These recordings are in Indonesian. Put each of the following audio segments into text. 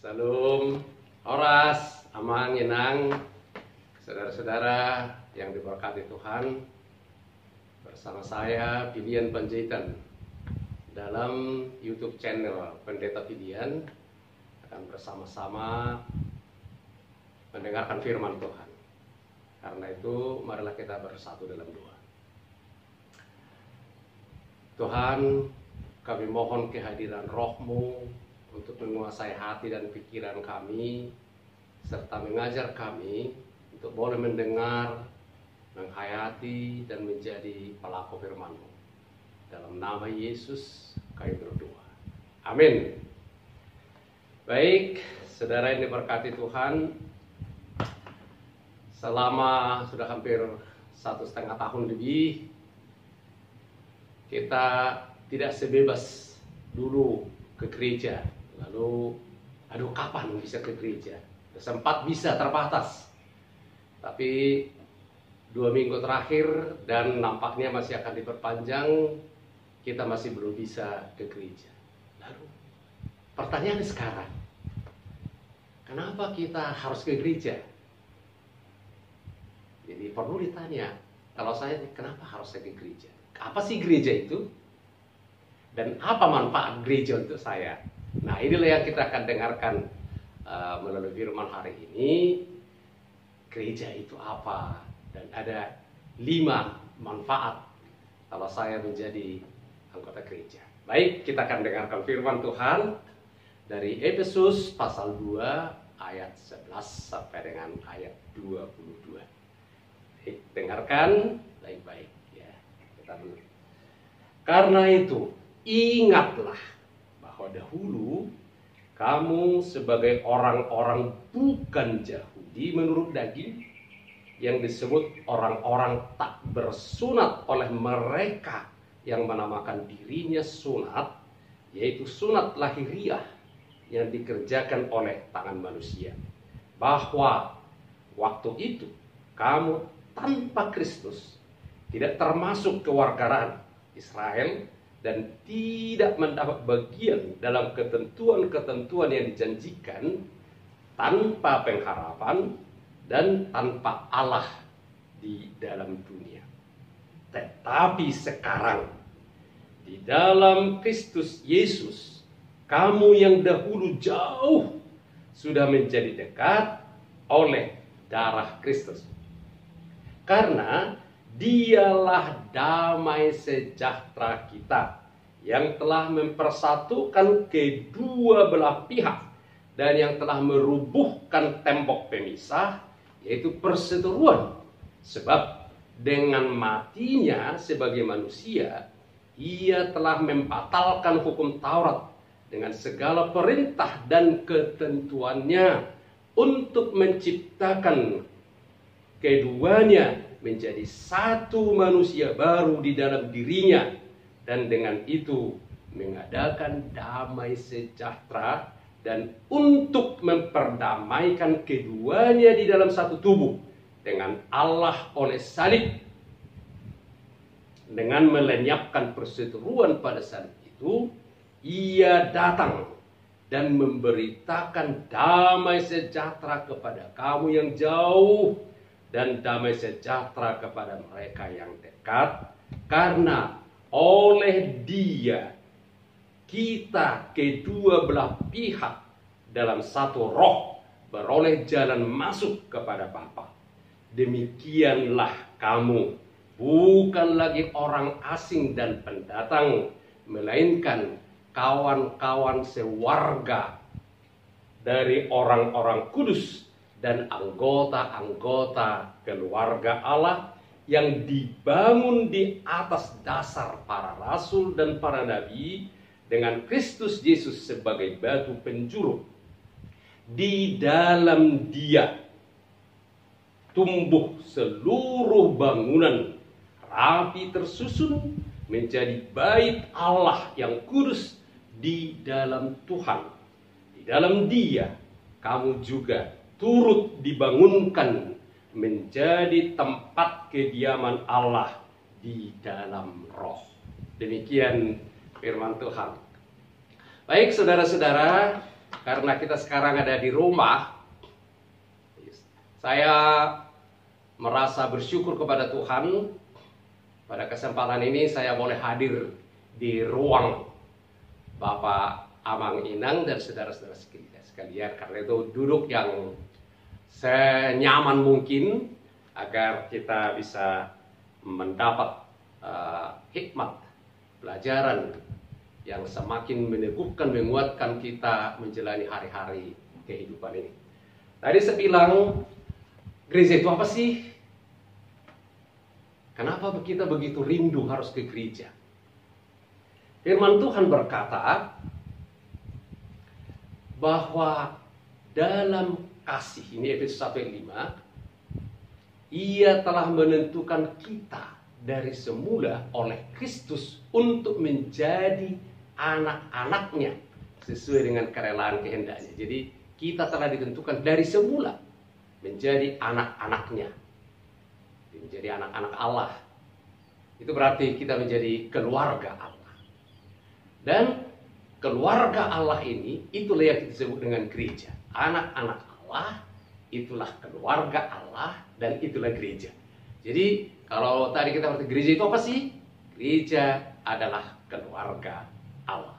Salam, Horas, Amang, Inang, saudara-saudara yang diberkati Tuhan. Bersama saya, Pidian Panjaitan, dalam YouTube channel Pendeta Pidian akan bersama-sama mendengarkan firman Tuhan. Karena itu, marilah kita bersatu dalam doa. Tuhan, kami mohon kehadiran Roh-Mu untuk menguasai hati dan pikiran kami, serta mengajar kami untuk boleh mendengar, menghayati, dan menjadi pelaku firman-Mu. Dalam nama Yesus kami berdoa. Amin. Baik, saudara yang diberkati Tuhan, selama sudah hampir 1,5 tahun lebih, kita tidak sebebas dulu ke gereja. Lalu, kapan bisa ke gereja? Sempat bisa, terbatas. Tapi 2 minggu terakhir dan nampaknya masih akan diperpanjang, kita masih belum bisa ke gereja. Lalu, pertanyaan sekarang, kenapa kita harus ke gereja? Jadi perlu ditanya, kalau saya, kenapa harus saya ke gereja? Apa sih gereja itu? Dan apa manfaat gereja untuk saya? Nah, inilah yang kita akan dengarkan melalui firman hari ini. Gereja itu apa? Dan ada 5 manfaat kalau saya menjadi anggota gereja. Baik, kita akan dengarkan firman Tuhan dari Efesus pasal 2 ayat 11 sampai dengan ayat 22. Baik, dengarkan baik-baik ya. Kita dulu. Karena itu, ingatlah bahwa dahulu kamu sebagai orang-orang bukan Yahudi menurut daging, yang disebut orang-orang tak bersunat oleh mereka yang menamakan dirinya sunat, yaitu sunat lahiriah yang dikerjakan oleh tangan manusia. Bahwa waktu itu kamu tanpa Kristus tidak termasuk kewargaan Israel dan tidak mendapat bagian dalam ketentuan-ketentuan yang dijanjikan, tanpa pengharapan dan tanpa Allah di dalam dunia. Tetapi sekarang di dalam Kristus Yesus, kamu yang dahulu jauh sudah menjadi dekat oleh darah Kristus. Karena Dialah damai sejahtera kita yang telah mempersatukan kedua belah pihak dan yang telah merubuhkan tembok pemisah, yaitu perseteruan. Sebab dengan matinya sebagai manusia, ia telah membatalkan hukum Taurat dengan segala perintah dan ketentuannya untuk menciptakan keduanya menjadi satu manusia baru di dalam dirinya, dan dengan itu mengadakan damai sejahtera, dan untuk memperdamaikan keduanya di dalam satu tubuh dengan Allah oleh salib. Dengan melenyapkan perseteruan pada salib itu, ia datang dan memberitakan damai sejahtera kepada kamu yang jauh dan damai sejahtera kepada mereka yang dekat, karena oleh Dia kita kedua belah pihak dalam satu roh beroleh jalan masuk kepada Bapa. Demikianlah kamu bukan lagi orang asing dan pendatang, melainkan kawan-kawan sewarga dari orang-orang kudus dan anggota-anggota keluarga Allah yang dibangun di atas dasar para rasul dan para nabi, dengan Kristus Yesus sebagai batu penjuru. Di dalam Dia tumbuh seluruh bangunan rapi tersusun menjadi bait Allah yang kudus di dalam Tuhan. Di dalam Dia kamu juga turut dibangunkan menjadi tempat kediaman Allah di dalam Roh. Demikian firman Tuhan. Baik saudara-saudara, karena kita sekarang ada di rumah, saya merasa bersyukur kepada Tuhan. Pada kesempatan ini saya boleh hadir di ruang Bapak Amang Inang dan saudara-saudara sekalian, karena itu duduk yang senyaman mungkin agar kita bisa mendapat hikmat pelajaran yang semakin meneguhkan, menguatkan kita menjalani hari-hari kehidupan ini. Tadi saya bilang, gereja itu apa sih? Kenapa kita begitu rindu harus ke gereja? Firman Tuhan berkata bahwa dalam kasih, ini Efesus 1 ayat 5, Ia telah menentukan kita dari semula oleh Kristus untuk menjadi anak-anaknya sesuai dengan kerelaan kehendaknya. Jadi kita telah ditentukan dari semula menjadi anak-anaknya, menjadi anak-anak Allah. Itu berarti kita menjadi keluarga Allah. Dan keluarga Allah ini, itulah yang disebut dengan gereja. Anak-anak Allah, itulah keluarga Allah, dan itulah gereja. Jadi kalau tadi kita berarti gereja itu apa sih? Gereja adalah keluarga Allah.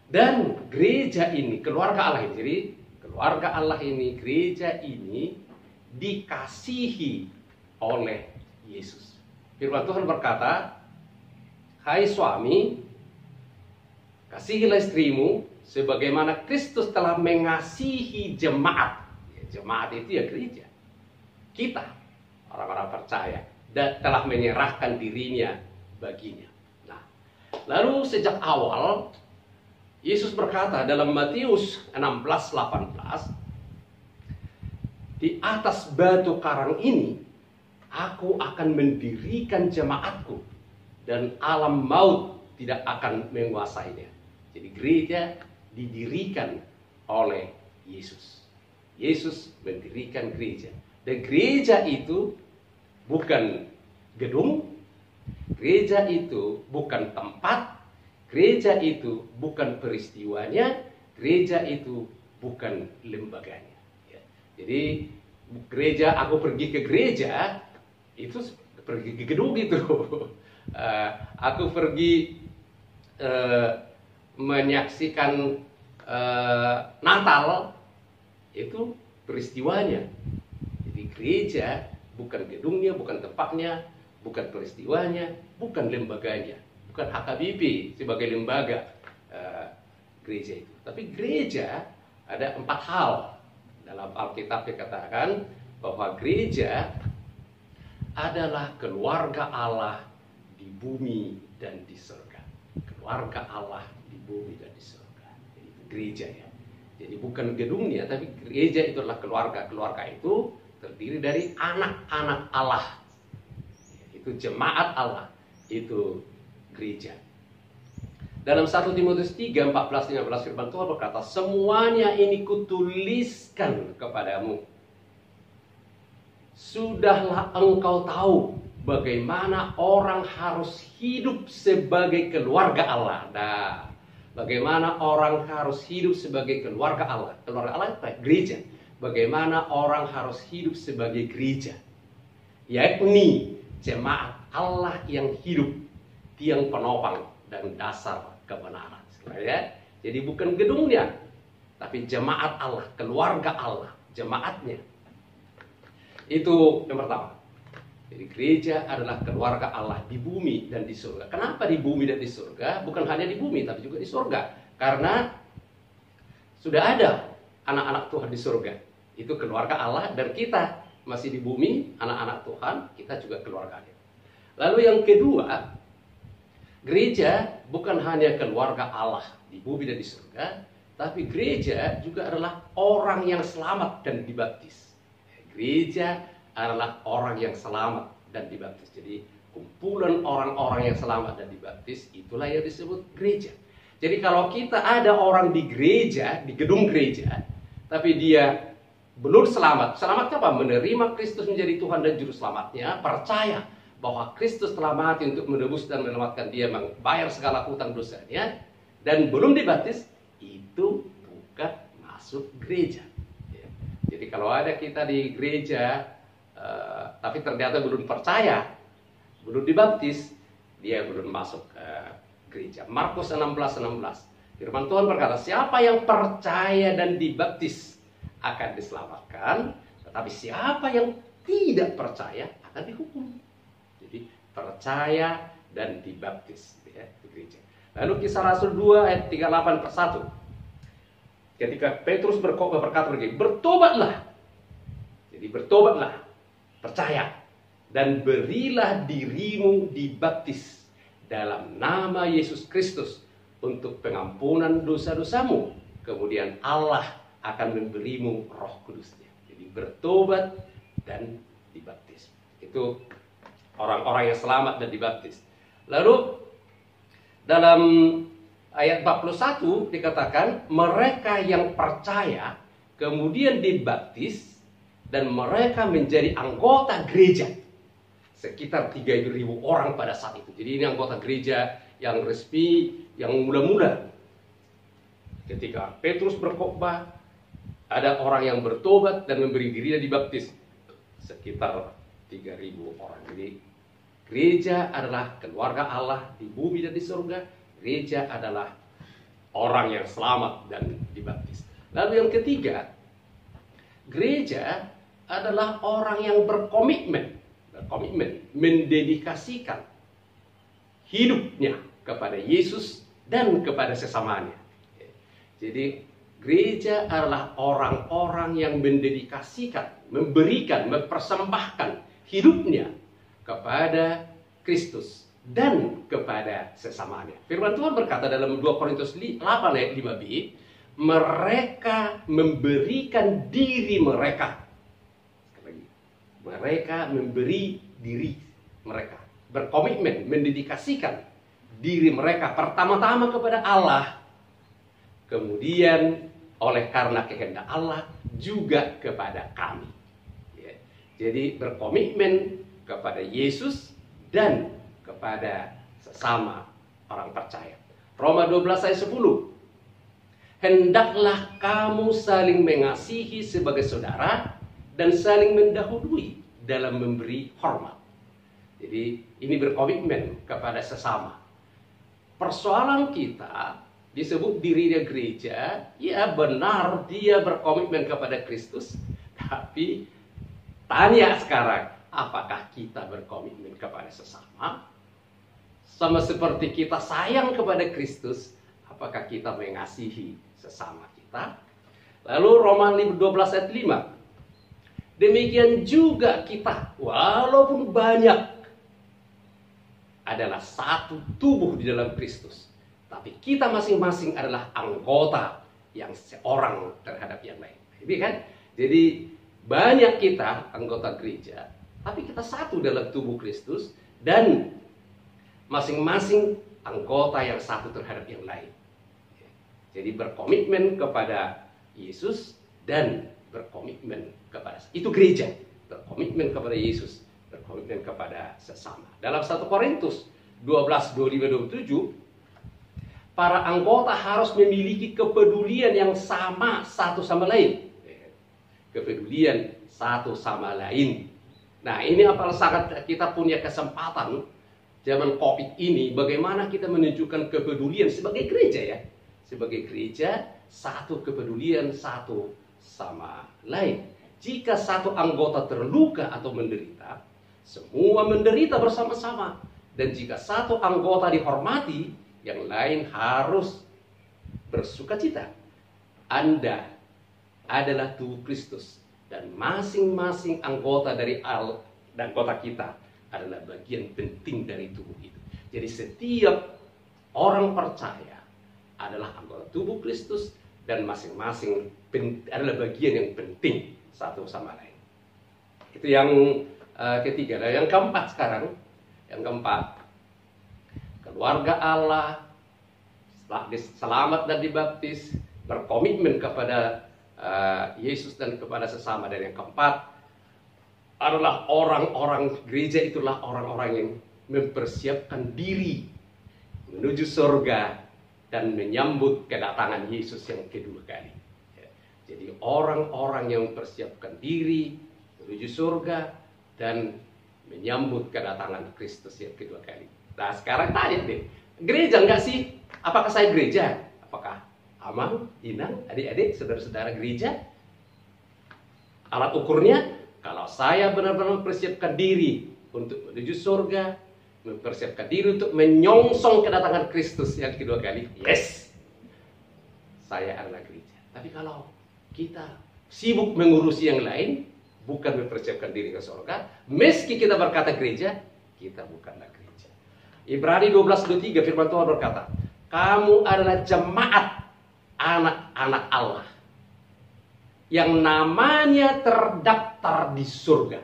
Dan gereja ini, keluarga Allah ini, jadi keluarga Allah ini, gereja ini dikasihi oleh Yesus. Firman Tuhan berkata, hai suami, kasihilah istrimu sebagaimana Kristus telah mengasihi jemaat. Ya, jemaat itu ya gereja. Kita, orang-orang percaya, dan telah menyerahkan dirinya baginya. Nah, lalu sejak awal Yesus berkata dalam Matius 16:18, di atas batu karang ini aku akan mendirikan jemaatku dan alam maut tidak akan menguasainya. Jadi gereja didirikan oleh Yesus. Yesus mendirikan gereja. Dan gereja itu bukan gedung, gereja itu bukan tempat, gereja itu bukan peristiwanya, gereja itu bukan lembaganya. Ya. Jadi gereja, aku pergi ke gereja, itu pergi ke gedung itu. Aku pergi menyaksikan Natal, itu peristiwanya. Jadi gereja bukan gedungnya, bukan tempatnya, bukan peristiwanya, bukan lembaganya, bukan HKBP sebagai lembaga gereja itu. Tapi gereja ada 4 hal. Dalam Alkitab dikatakan bahwa gereja adalah keluarga Allah di bumi dan di surga. Keluarga Allah di bumi dan di surga. Jadi itu gereja ya. Jadi bukan gedungnya, tapi gereja itu adalah keluarga. Keluarga itu terdiri dari anak-anak Allah. Itu jemaat Allah. Itu gereja. Dalam 1 Timotius 3:14-15 firman Tuhan berkata, semuanya ini kutuliskan kepadamu. Sudahlah engkau tahu bagaimana orang harus hidup sebagai keluarga Allah. Nah, bagaimana orang harus hidup sebagai keluarga Allah. Keluarga Allah apa? Gereja. Bagaimana orang harus hidup sebagai gereja. Yakni jemaat Allah yang hidup, tiang penopang dan dasar kebenaran. Ya? Jadi bukan gedungnya, tapi jemaat Allah, keluarga Allah, jemaatnya. Itu yang pertama. Jadi gereja adalah keluarga Allah di bumi dan di surga. Kenapa di bumi dan di surga? Bukan hanya di bumi, tapi juga di surga. Karena sudah ada anak-anak Tuhan di surga. Itu keluarga Allah, dan kita masih di bumi, anak-anak Tuhan, kita juga keluarganya. Lalu yang kedua, gereja bukan hanya keluarga Allah di bumi dan di surga, tapi gereja juga adalah orang yang selamat dan dibaptis. Gereja adalah orang yang selamat dan dibaptis. Jadi kumpulan orang-orang yang selamat dan dibaptis, itulah yang disebut gereja. Jadi kalau kita ada orang di gereja, di gedung gereja, tapi dia belum selamat. Selamatnya apa? Menerima Kristus menjadi Tuhan dan Juru Selamatnya, percaya bahwa Kristus telah mati untuk menebus dan menyelamatkan dia, membayar segala hutang dosanya, dan belum dibaptis, itu masuk gereja. Ya. Jadi kalau ada kita di gereja, tapi ternyata belum percaya, belum dibaptis, dia belum masuk ke gereja. Markus 16:16. Firman Tuhan berkata, siapa yang percaya dan dibaptis akan diselamatkan, tetapi siapa yang tidak percaya akan dihukum. Jadi percaya dan dibaptis, ya, di gereja. Lalu Kisah Rasul 2 ayat 38/1. Ketika Petrus berkata begini, bertobatlah. Jadi bertobatlah, percaya, dan berilah dirimu dibaptis dalam nama Yesus Kristus untuk pengampunan dosa-dosamu. Kemudian Allah akan memberimu Roh Kudus-Nya. Jadi bertobat dan dibaptis. Itu orang-orang yang selamat dan dibaptis. Lalu dalam ayat 41 dikatakan mereka yang percaya kemudian dibaptis dan mereka menjadi anggota gereja. Sekitar 3.000 orang pada saat itu. Jadi ini anggota gereja yang resmi, yang muda-muda. Ketika Petrus berkhotbah, ada orang yang bertobat dan memberi dirinya dibaptis. Sekitar 3.000 orang. Jadi gereja adalah keluarga Allah di bumi dan di surga. Gereja adalah orang yang selamat dan dibaptis. Lalu yang ketiga, gereja adalah orang yang berkomitmen, mendedikasikan hidupnya kepada Yesus dan kepada sesamanya. Jadi gereja adalah orang-orang yang mendedikasikan, memberikan, mempersembahkan hidupnya kepada Kristus dan kepada sesamanya. Firman Tuhan berkata dalam 2 Korintus 8 ayat 5b, mereka memberikan diri mereka. Sekali lagi, mereka memberi diri mereka, berkomitmen, mendedikasikan diri mereka pertama-tama kepada Allah, kemudian oleh karena kehendak Allah juga kepada kami. Ya. Jadi berkomitmen kepada Yesus dan kepada sesama orang percaya. Roma 12 ayat 10. Hendaklah kamu saling mengasihi sebagai saudara dan saling mendahului dalam memberi hormat. Jadi ini berkomitmen kepada sesama. Persoalan kita disebut dirinya gereja, ya benar dia berkomitmen kepada Kristus, tapi tanya sekarang, apakah kita berkomitmen kepada sesama? Sama seperti kita sayang kepada Kristus, apakah kita mengasihi sesama kita? Lalu Roma 12 ayat 5. Demikian juga kita, walaupun banyak, adalah satu tubuh di dalam Kristus. Tapi kita masing-masing adalah anggota yang seorang terhadap yang lain. Jadi kan? Jadi banyak kita anggota gereja, tapi kita satu dalam tubuh Kristus dan masing-masing anggota yang satu terhadap yang lain. Jadi berkomitmen kepada Yesus dan berkomitmen kepada, itu gereja, berkomitmen kepada Yesus, berkomitmen kepada sesama. Dalam 1 Korintus 12, 25, 27, para anggota harus memiliki kepedulian yang sama satu sama lain. Kepedulian satu sama lain. Nah, ini apabila sangat kita punya kesempatan zaman COVID ini, bagaimana kita menunjukkan kepedulian sebagai gereja ya. Sebagai gereja, satu kepedulian satu sama lain. Jika satu anggota terluka atau menderita, semua menderita bersama-sama. Dan jika satu anggota dihormati, yang lain harus bersukacita. Anda adalah tubuh Kristus. Dan masing-masing anggota dari anggota kita adalah bagian penting dari tubuh itu. Jadi setiap orang percaya adalah anggota tubuh Kristus dan masing-masing adalah bagian yang penting satu sama lain. Itu yang ketiga. Dan yang keempat sekarang, yang keempat, keluarga Allah selamat dan dibaptis, berkomitmen kepada Yesus dan kepada sesama. Dan yang keempat adalah orang-orang gereja, itulah orang-orang yang mempersiapkan diri menuju surga dan menyambut kedatangan Yesus yang kedua kali. orang-orang yang mempersiapkan diri menuju surga dan menyambut kedatangan Kristus yang kedua kali. Nah sekarang tanya deh, gereja enggak sih? Apakah saya gereja? Apakah Amang, Inang, adik-adik, saudara-saudara gereja? Alat ukurnya, kalau saya benar-benar mempersiapkan diri untuk menuju surga, mempersiapkan diri untuk menyongsong kedatangan Kristus yang kedua kali, yes, saya adalah gereja. Tapi kalau kita sibuk mengurusi yang lain, bukan mempersiapkan diri ke surga, meski kita berkata gereja, kita bukanlah gereja. Ibrani 12:23 firman Tuhan berkata, kamu adalah jemaat anak-anak Allah yang namanya terdaftar di surga.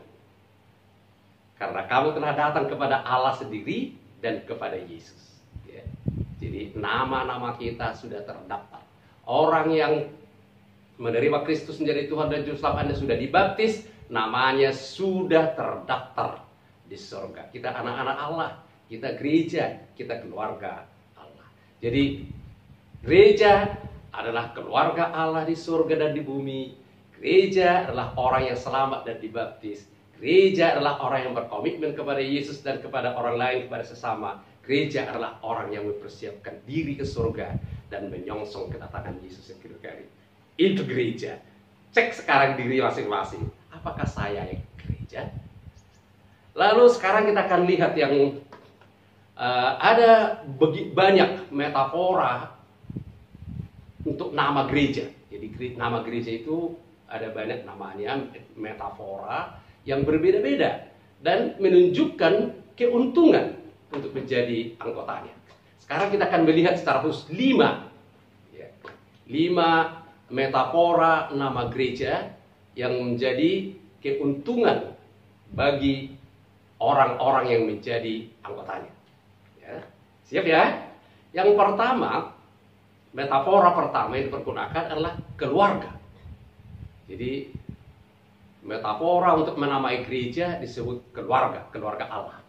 Karena kamu telah datang kepada Allah sendiri dan kepada Yesus. Ya. Jadi nama-nama kita sudah terdaftar. Orang yang menerima Kristus menjadi Tuhan dan Juru Selamat Anda sudah dibaptis, namanya sudah terdaftar di surga. Kita anak-anak Allah, kita gereja, kita keluarga Allah. Jadi gereja adalah keluarga Allah di surga dan di bumi. Gereja adalah orang yang selamat dan dibaptis. Gereja adalah orang yang berkomitmen kepada Yesus dan kepada orang lain, kepada sesama. Gereja adalah orang yang mempersiapkan diri ke surga dan menyongsong kedatangan Yesus yang kedua kali. Itu gereja. Cek sekarang diri masing-masing. Apakah saya yang gereja? Lalu sekarang kita akan lihat yang ada banyak metafora untuk nama gereja. Jadi nama gereja itu ada banyak namanya, metafora yang berbeda-beda dan menunjukkan keuntungan untuk menjadi anggotanya. Sekarang kita akan melihat secara khusus 5 metafora nama gereja yang menjadi keuntungan bagi orang-orang yang menjadi anggotanya. Ya. Siap ya? Yang pertama, metafora pertama yang dipergunakan adalah keluarga. Jadi metafora untuk menamai gereja disebut keluarga, keluarga Allah.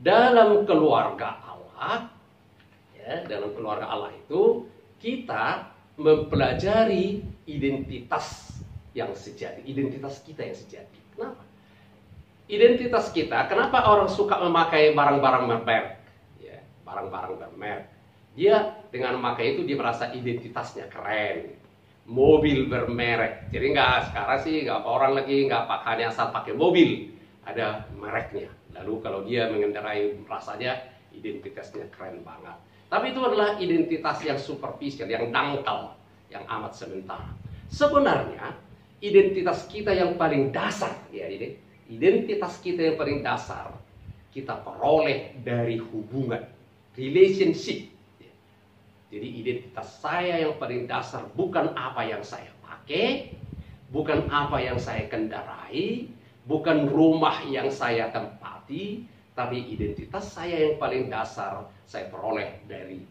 Dalam keluarga Allah, ya, dalam keluarga Allah itu kita mempelajari identitas yang sejati, identitas kita yang sejati. Kenapa? Identitas kita, kenapa orang suka memakai barang-barang merek? Ya, barang-barang bermerek. Dia dengan memakai itu dia merasa identitasnya keren. Mobil bermerek. Jadi sekarang sih nggak orang lagi nggak pakai asal pakai mobil, ada mereknya. Lalu kalau dia mengendarai rasanya identitasnya keren banget. Tapi itu adalah identitas yang superficial, yang dangkal, yang amat sementara. Sebenarnya identitas kita yang paling dasar, ya ini identitas kita yang paling dasar kita peroleh dari hubungan, relationship. Jadi identitas saya yang paling dasar bukan apa yang saya pakai, bukan apa yang saya kendarai, bukan rumah yang saya tempati, tapi identitas saya yang paling dasar saya peroleh dari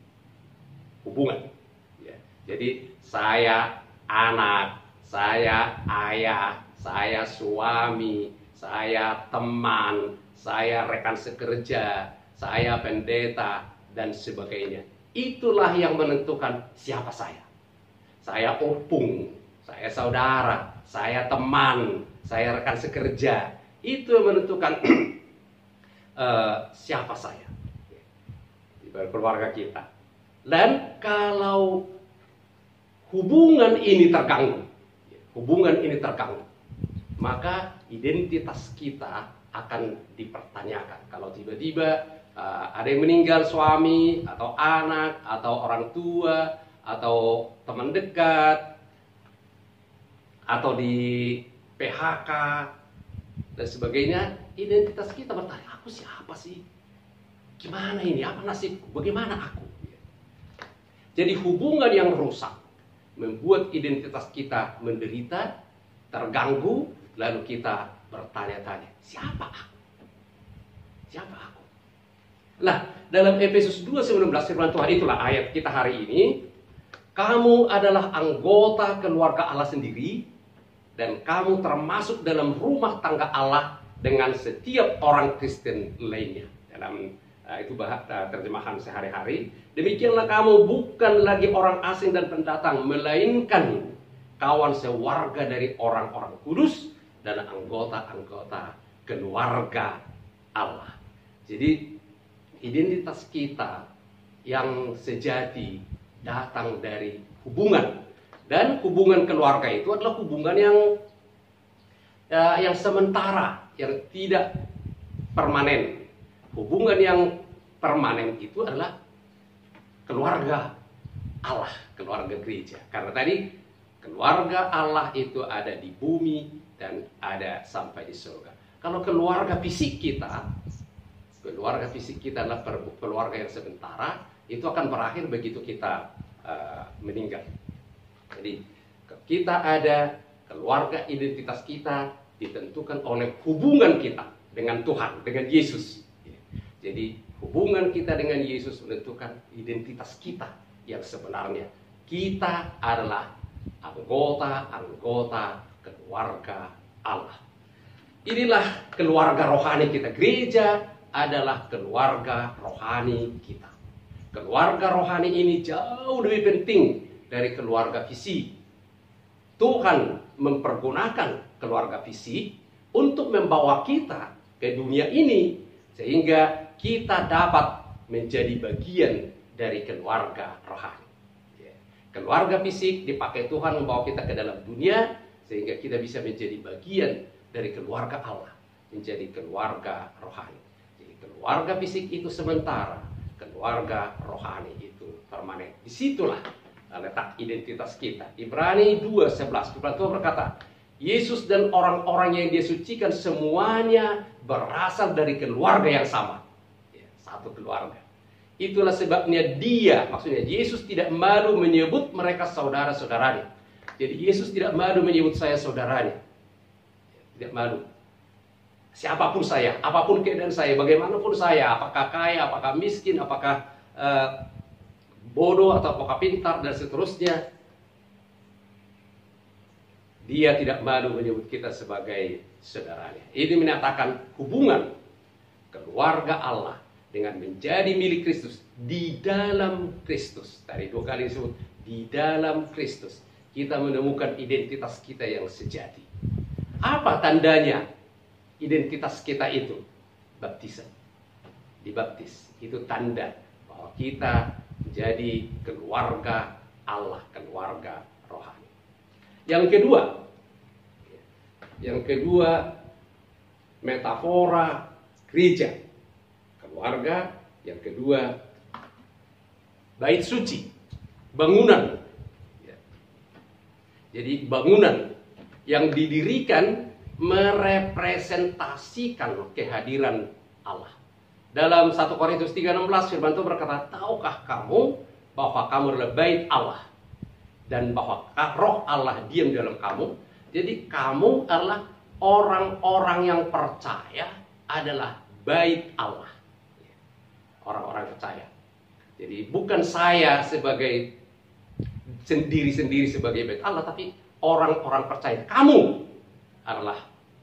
hubungan. Ya. Jadi saya anak, saya ayah, saya suami, saya teman, saya rekan sekerja, saya pendeta, dan sebagainya. Itulah yang menentukan siapa saya. Saya opung, saya saudara, saya teman, saya rekan sekerja. Itu yang menentukan siapa saya di keluarga kita. Dan kalau hubungan ini terganggu, maka identitas kita akan dipertanyakan. Kalau tiba-tiba ada yang meninggal, suami atau anak atau orang tua atau teman dekat atau di PHK dan sebagainya, identitas kita bertanya, aku siapa sih? Gimana ini? Apa nasibku? Bagaimana aku? Jadi hubungan yang rusak membuat identitas kita menderita, terganggu, lalu kita bertanya-tanya, siapa aku? Siapa aku? Nah, dalam Efesus 2:19 firman Tuhan, itulah ayat kita hari ini. Kamu adalah anggota keluarga Allah sendiri, dan kamu termasuk dalam rumah tangga Allah dengan setiap orang Kristen lainnya. Dalam itu terjemahan sehari-hari. Demikianlah kamu bukan lagi orang asing dan pendatang, melainkan kawan sewarga dari orang-orang kudus, dan anggota-anggota keluarga Allah. Jadi identitas kita yang sejati datang dari hubungan, dan hubungan keluarga itu adalah hubungan yang sementara, yang tidak permanen. Hubungan yang permanen itu adalah keluarga Allah, keluarga gereja. Karena tadi keluarga Allah itu ada di bumi dan ada sampai di surga. Kalau keluarga fisik kita adalah keluarga yang sementara, itu akan berakhir begitu kita meninggal. Jadi kita ada keluarga, identitas kita ditentukan oleh hubungan kita dengan Tuhan, dengan Yesus. Jadi hubungan kita dengan Yesus menentukan identitas kita yang sebenarnya. Kita adalah anggota-anggota keluarga Allah. Inilah keluarga rohani kita. Gereja adalah keluarga rohani kita. Keluarga rohani ini jauh lebih penting dari keluarga fisik. Tuhan mempergunakan keluarga fisik untuk membawa kita ke dunia ini, sehingga kita dapat menjadi bagian dari keluarga rohani. Keluarga fisik dipakai Tuhan membawa kita ke dalam dunia, sehingga kita bisa menjadi bagian dari keluarga Allah, menjadi keluarga rohani. Jadi keluarga fisik itu sementara, keluarga rohani itu permanen. Disitulah letak identitas kita. Ibrani 2:11, Tuhan berkata, Yesus dan orang-orang yang Dia sucikan semuanya berasal dari keluarga yang sama. Satu keluarga. Itulah sebabnya maksudnya Yesus tidak malu menyebut mereka saudara-saudaranya. Jadi Yesus tidak malu menyebut saya saudaranya. Tidak malu. Siapapun saya, apapun keadaan saya, bagaimanapun saya, apakah kaya, apakah miskin, apakah bodoh atau apakah pintar dan seterusnya, Dia tidak malu menyebut kita sebagai saudaranya. Ini menyatakan hubungan keluarga Allah dengan menjadi milik Kristus, di dalam Kristus. Tadi 2 kali disebut di dalam Kristus. Kita menemukan identitas kita yang sejati. Apa tandanya identitas kita itu? Baptisan. Dibaptis. Itu tanda bahwa kita menjadi keluarga Allah, keluarga rohani. Yang kedua, metafora gereja. Keluarga. Yang kedua, bait suci, bangunan. Jadi bangunan yang didirikan merepresentasikan kehadiran Allah. Dalam 1 Korintus 3:16 firman Tuhan berkata, tahukah kamu bahwa kamu adalah bait Allah dan bahwa roh Allah diam dalam kamu? Jadi kamu adalah orang-orang yang percaya adalah bait Allah. Orang-orang percaya. Jadi bukan saya sebagai sendiri-sendiri sebagai bait Allah, tapi orang-orang percaya. Kamu adalah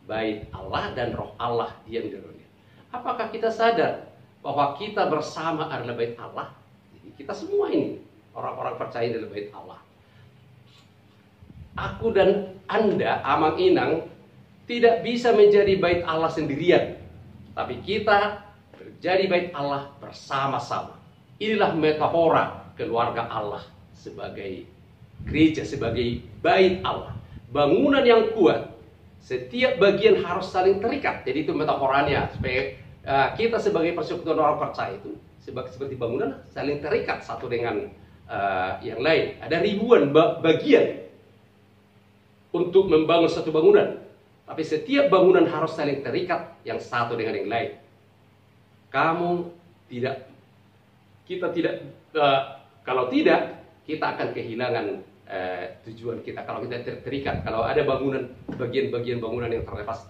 bait Allah dan roh Allah diam di dalamnya. Apakah kita sadar bahwa kita bersama adalah bait Allah? Jadi kita semua ini orang-orang percaya adalah bait Allah. Aku dan Anda, Amang Inang, tidak bisa menjadi bait Allah sendirian, tapi kita menjadi bait Allah bersama-sama. Inilah metafora keluarga Allah sebagai gereja, sebagai bait Allah. Bangunan yang kuat, setiap bagian harus saling terikat. Jadi itu metaforanya, supaya kita sebagai persekutuan orang percaya itu seperti bangunan saling terikat satu dengan yang lain. Ada ribuan bagian untuk membangun satu bangunan, tapi setiap bangunan harus saling terikat yang satu dengan yang lain. Kalau tidak, kita akan kehilangan tujuan kita. Kalau kita terikat, kalau ada bangunan, bagian-bagian bangunan yang terlepas,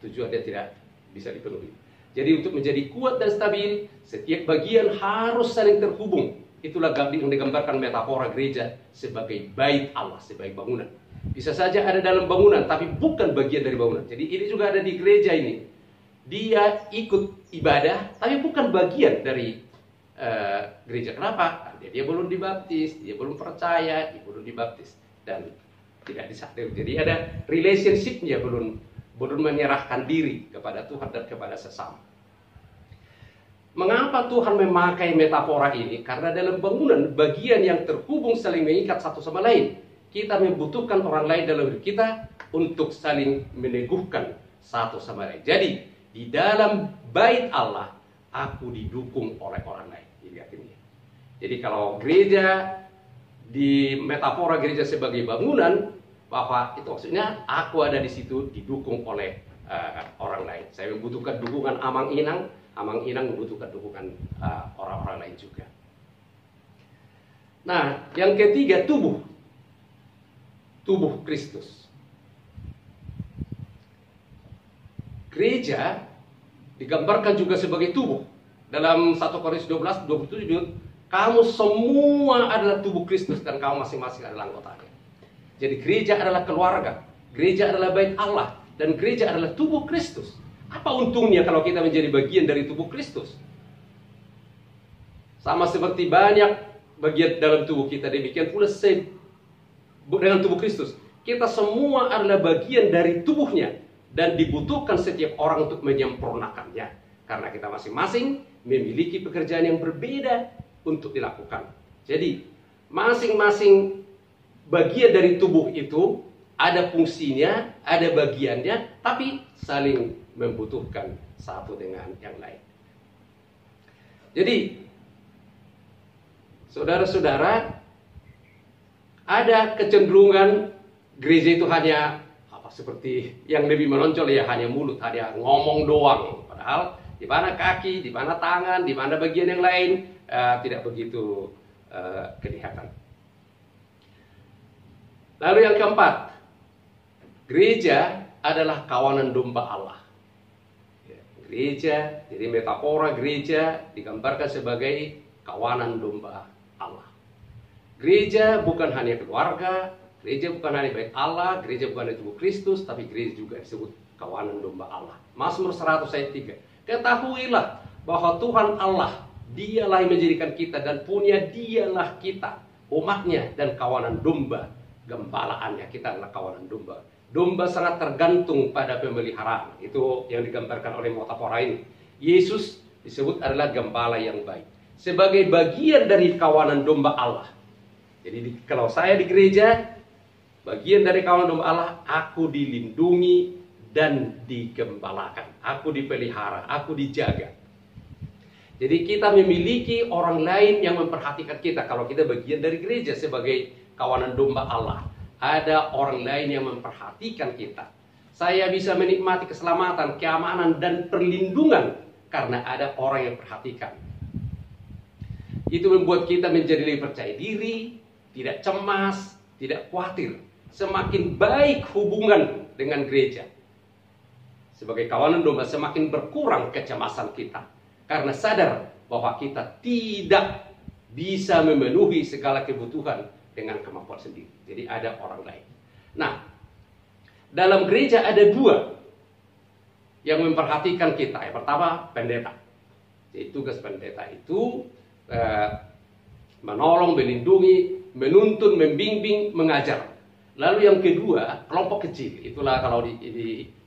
tujuannya tidak bisa dipenuhi. Jadi untuk menjadi kuat dan stabil, setiap bagian harus saling terhubung. Itulah yang digambarkan metafora gereja sebagai bait Allah, sebagai bangunan. Bisa saja ada dalam bangunan, tapi bukan bagian dari bangunan. Jadi ini juga ada di gereja ini. Dia ikut ibadah, tapi bukan bagian dari gereja. Kenapa? Dia belum dibaptis, dia belum percaya, dia belum dibaptis. Dan Tidak disadari. Jadi ada relationship-nya, belum menyerahkan diri kepada Tuhan dan kepada sesama. Mengapa Tuhan memakai metafora ini? Karena dalam bangunan, bagian yang terhubung saling mengikat satu sama lain. Kita membutuhkan orang lain dalam hidup kita untuk saling meneguhkan satu sama lain. Jadi, di dalam bait Allah, aku didukung oleh orang lain. Jadi kalau gereja, di metafora gereja sebagai bangunan, bahwa itu maksudnya aku ada di situ didukung oleh orang lain. Saya membutuhkan dukungan Amang-Inang membutuhkan dukungan orang-orang lain juga. Nah, yang ketiga, tubuh Kristus. Gereja digambarkan juga sebagai tubuh. Dalam 1 Korintus 12:27, kamu semua adalah tubuh Kristus dan kamu masing-masing adalah anggotanya. Jadi gereja adalah keluarga, gereja adalah bait Allah, dan gereja adalah tubuh Kristus. Apa untungnya kalau kita menjadi bagian dari tubuh Kristus? Sama seperti banyak bagian dalam tubuh kita, demikian pula dengan tubuh Kristus. Kita semua adalah bagian dari tubuhnya dan dibutuhkan setiap orang untuk menyempurnakannya. Karena kita masing-masing memiliki pekerjaan yang berbeda untuk dilakukan. Jadi, masing-masing bagian dari tubuh itu ada fungsinya, ada bagiannya, tapi saling membutuhkan satu dengan yang lain. Jadi, saudara-saudara, ada kecenderungan gereja itu hanya seperti yang lebih menonjol, ya hanya mulut, hanya ngomong doang. Padahal di mana kaki, di mana tangan, di mana bagian yang lain tidak begitu kelihatan. Lalu yang keempat, gereja adalah kawanan domba Allah. Gereja, jadi metafora gereja digambarkan sebagai kawanan domba Allah. Gereja bukan hanya keluarga, gereja bukan hanya bait Allah, gereja bukan hanya tubuh Kristus, tapi gereja juga disebut kawanan domba Allah. Mazmur 100 ayat 3. Ketahuilah bahwa Tuhan Allah, Dialah yang menjadikan kita dan punya Dialah kita, umatnya dan kawanan domba, gembalaannya. Kita adalah kawanan domba. Domba sangat tergantung pada pemeliharaan. Itu yang digambarkan oleh metafora ini. Yesus disebut adalah gembala yang baik. Sebagai bagian dari kawanan domba Allah. Jadi kalau saya di gereja, bagian dari kawanan domba Allah, aku dilindungi dan digembalakan. Aku dipelihara, aku dijaga. Jadi kita memiliki orang lain yang memperhatikan kita. Kalau kita bagian dari gereja sebagai kawanan domba Allah, ada orang lain yang memperhatikan kita. Saya bisa menikmati keselamatan, keamanan, dan perlindungan karena ada orang yang perhatikan. Itu membuat kita menjadi lebih percaya diri, tidak cemas, tidak khawatir. Semakin baik hubungan dengan gereja, sebagai kawanan domba, semakin berkurang kecemasan kita. Karena sadar bahwa kita tidak bisa memenuhi segala kebutuhan dengan kemampuan sendiri. Jadi ada orang lain. Nah, dalam gereja ada dua yang memperhatikan kita. Yang pertama, pendeta. Jadi tugas pendeta itu menolong, melindungi, menuntun, membimbing, mengajar. Lalu yang kedua, kelompok kecil. Itulah kalau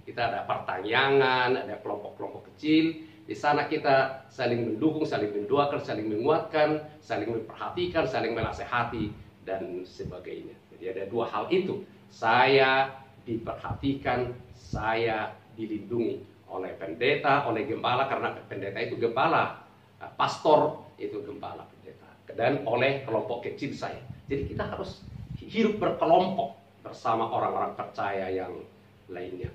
kita ada pertanyaan, ada kelompok-kelompok kecil. Di sana kita saling mendukung, saling mendoakan, saling menguatkan, saling memperhatikan, saling menasehati, dan sebagainya. Jadi ada dua hal itu. Saya diperhatikan, saya dilindungi oleh pendeta, oleh gembala, karena pendeta itu gembala, pastor itu gembala pendeta, dan oleh kelompok kecil saya. Jadi kita harus hidup berkelompok bersama orang-orang percaya yang lainnya.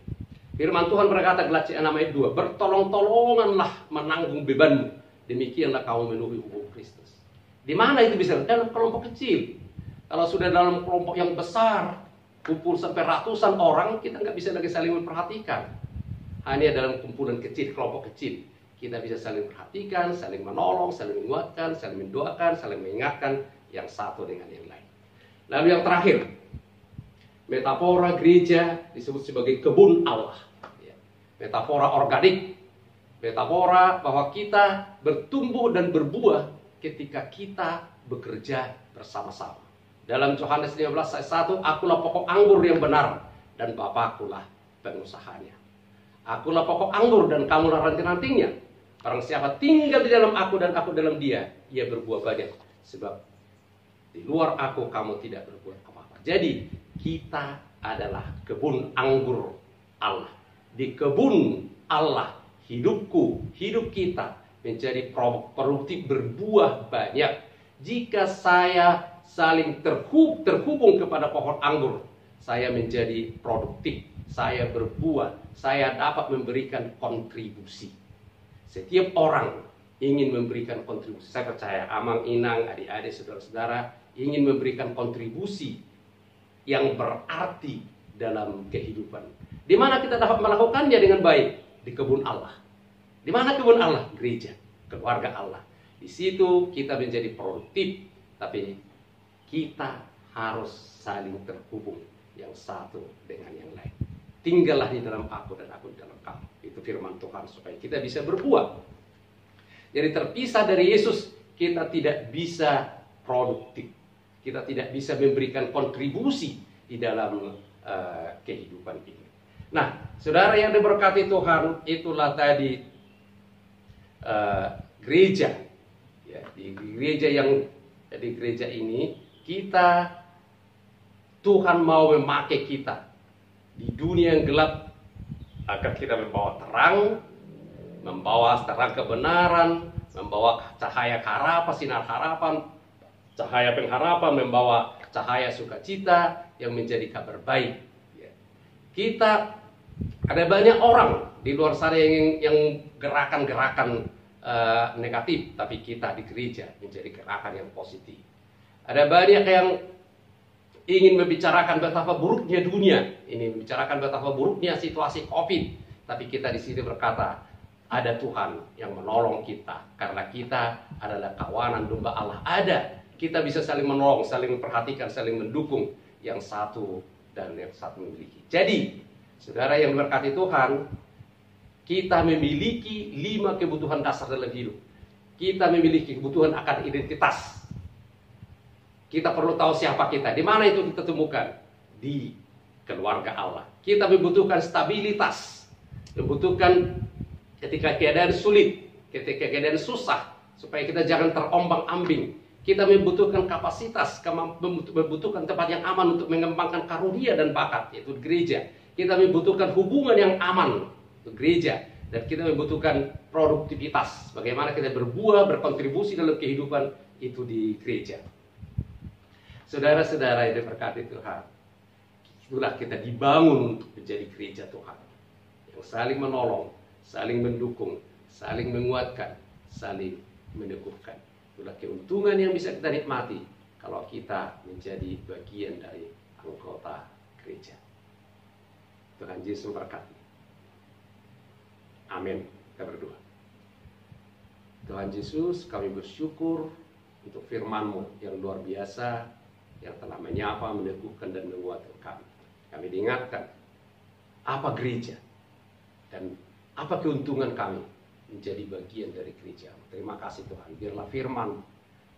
Firman Tuhan berkata, Galatia 6 ayat 2, bertolong-tolonganlah menanggung bebanmu, demikianlah kamu memenuhi hukum Kristus. Di mana itu bisa? Dalam kelompok kecil. Kalau sudah dalam kelompok yang besar, kumpul sampai ratusan orang, kita nggak bisa lagi saling memperhatikan. Hanya dalam kumpulan kecil, kelompok kecil, kita bisa saling perhatikan, saling menolong, saling menguatkan, saling mendoakan, saling mengingatkan yang satu dengan yang lain. Lalu yang terakhir, metafora gereja disebut sebagai kebun Allah. Metafora organik. Metafora bahwa kita bertumbuh dan berbuah ketika kita bekerja bersama-sama. Dalam Yohanes 15 ayat 1, akulah pokok anggur yang benar dan Bapakkulah pengusahanya. Akulah pokok anggur dan kamulah ranting-rantingnya. Barang siapa tinggal di dalam aku dan aku dalam dia, ia berbuah banyak. Sebab di luar aku kamu tidak berbuat apa-apa. Jadi kita adalah kebun anggur Allah. Di kebun Allah hidupku, hidup kita menjadi produktif, berbuah banyak. Jika saya saling terhubung kepada pohon anggur, saya menjadi produktif, saya berbuah, saya dapat memberikan kontribusi. Setiap orang ingin memberikan kontribusi. Saya percaya Amang, Inang, adik-adik, saudara-saudara ingin memberikan kontribusi yang berarti dalam kehidupan. Di mana kita dapat melakukannya dengan baik? Di kebun Allah. Di mana kebun Allah? Gereja, keluarga Allah. Di situ kita menjadi produktif, tapi kita harus saling terhubung yang satu dengan yang lain. Tinggallah di dalam aku dan aku di dalam kamu. Itu firman Tuhan supaya kita bisa berbuah. Jadi terpisah dari Yesus, kita tidak bisa produktif. Kita tidak bisa memberikan kontribusi di dalam kehidupan ini. Nah, saudara yang diberkati Tuhan, itulah tadi gereja. Ya, di gereja ini kita, Tuhan mau memakai kita di dunia yang gelap agar kita membawa terang, membawa terang kebenaran, membawa cahaya harapan, sinar harapan, cahaya pengharapan, membawa cahaya sukacita yang menjadi kabar baik. Ya. Kita, ada banyak orang di luar sana yang gerakan-gerakan negatif, tapi kita di gereja menjadi gerakan yang positif. Ada banyak yang ingin membicarakan betapa buruknya dunia, ini membicarakan betapa buruknya situasi COVID, tapi kita di sini berkata, ada Tuhan yang menolong kita karena kita adalah kawanan domba Allah. Ada, kita bisa saling menolong, saling memperhatikan, saling mendukung, yang satu dan yang satu memiliki. Jadi, saudara yang diberkati Tuhan, kita memiliki 5 kebutuhan dasar dalam hidup. Kita memiliki kebutuhan akan identitas. Kita perlu tahu siapa kita. Di mana itu kita temukan? Di keluarga Allah. Kita membutuhkan stabilitas. Membutuhkan ketika keadaan sulit, ketika keadaan susah, supaya kita jangan terombang-ambing. Kita membutuhkan kapasitas, membutuhkan tempat yang aman untuk mengembangkan karunia dan bakat, yaitu gereja. Kita membutuhkan hubungan yang aman untuk gereja. Dan kita membutuhkan produktivitas. Bagaimana kita berbuah, berkontribusi dalam kehidupan itu di gereja. Saudara-saudara yang diberkati Tuhan, itulah kita dibangun untuk menjadi gereja Tuhan. Yang saling menolong, saling mendukung, saling menguatkan, saling meneguhkan. Itulah keuntungan yang bisa kita nikmati kalau kita menjadi bagian dari anggota gereja. Tuhan Yesus memberkati. Amin. Kita berdoa. Tuhan Yesus, kami bersyukur untuk firman-Mu yang luar biasa, yang telah menyapa, meneguhkan, dan menguatkan kami. Kami diingatkan apa gereja dan apa keuntungan kami menjadi bagian dari gereja. Terima kasih Tuhan. Biarlah firman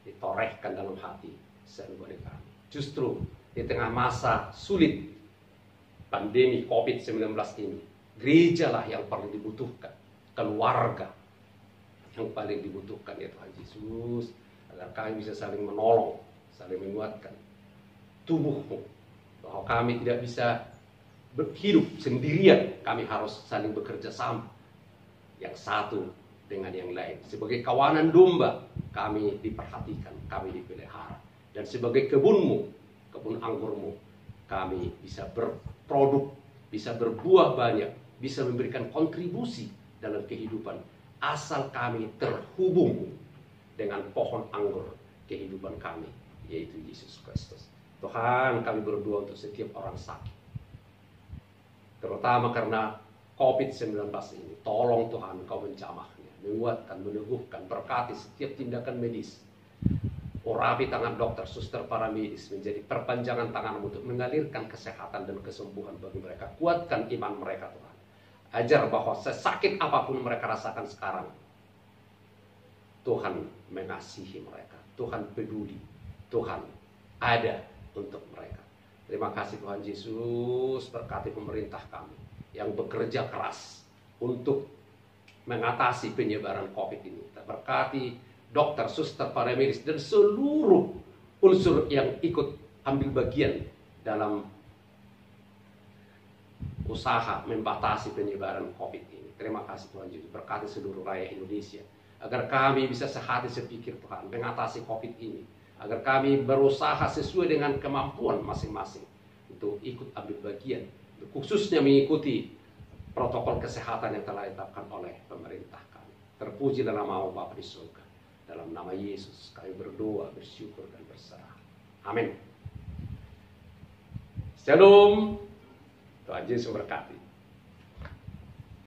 ditorehkan dalam hati setiap kami. Justru di tengah masa sulit pandemi COVID-19 ini, gerejalah yang paling dibutuhkan, keluarga yang paling dibutuhkan ya Tuhan Yesus, agar kami bisa saling menolong, saling menguatkan tubuh-Mu, bahwa kami tidak bisa hidup sendirian, kami harus saling bekerja sama, yang satu dengan yang lain. Sebagai kawanan domba, kami diperhatikan, kami dipelihara, dan sebagai kebun-Mu, kebun anggur-Mu, kami bisa berproduk, bisa berbuah banyak, bisa memberikan kontribusi dalam kehidupan, asal kami terhubung dengan pohon anggur kehidupan kami, yaitu Yesus Kristus. Tuhan, kami berdoa untuk setiap orang sakit, terutama karena COVID-19 ini. Tolong Tuhan, Kau menjamahnya, menguatkan, meneguhkan, berkati setiap tindakan medis. Urapi tangan dokter, suster, para medis menjadi perpanjangan tangan untuk mengalirkan kesehatan dan kesembuhan bagi mereka. Kuatkan iman mereka Tuhan. Ajar bahwa sesakit apapun mereka rasakan sekarang, Tuhan mengasihi mereka, Tuhan peduli, Tuhan ada untuk mereka. Terima kasih Tuhan Yesus, berkati pemerintah kami yang bekerja keras untuk mengatasi penyebaran COVID ini. Berkati dokter, suster, para medis, dan seluruh unsur yang ikut ambil bagian dalam usaha membatasi penyebaran COVID ini. Terima kasih Tuhan Yesus, berkati seluruh rakyat Indonesia, agar kami bisa sehati sepikir Tuhan mengatasi COVID ini, agar kami berusaha sesuai dengan kemampuan masing-masing untuk ikut ambil bagian, khususnya mengikuti protokol kesehatan yang telah ditetapkan oleh pemerintah kami. Terpujilah nama Bapa di surga. Dalam nama Yesus kami berdoa, bersyukur, dan berserah. Amin. Shalom. Tuhan Yesus memberkati.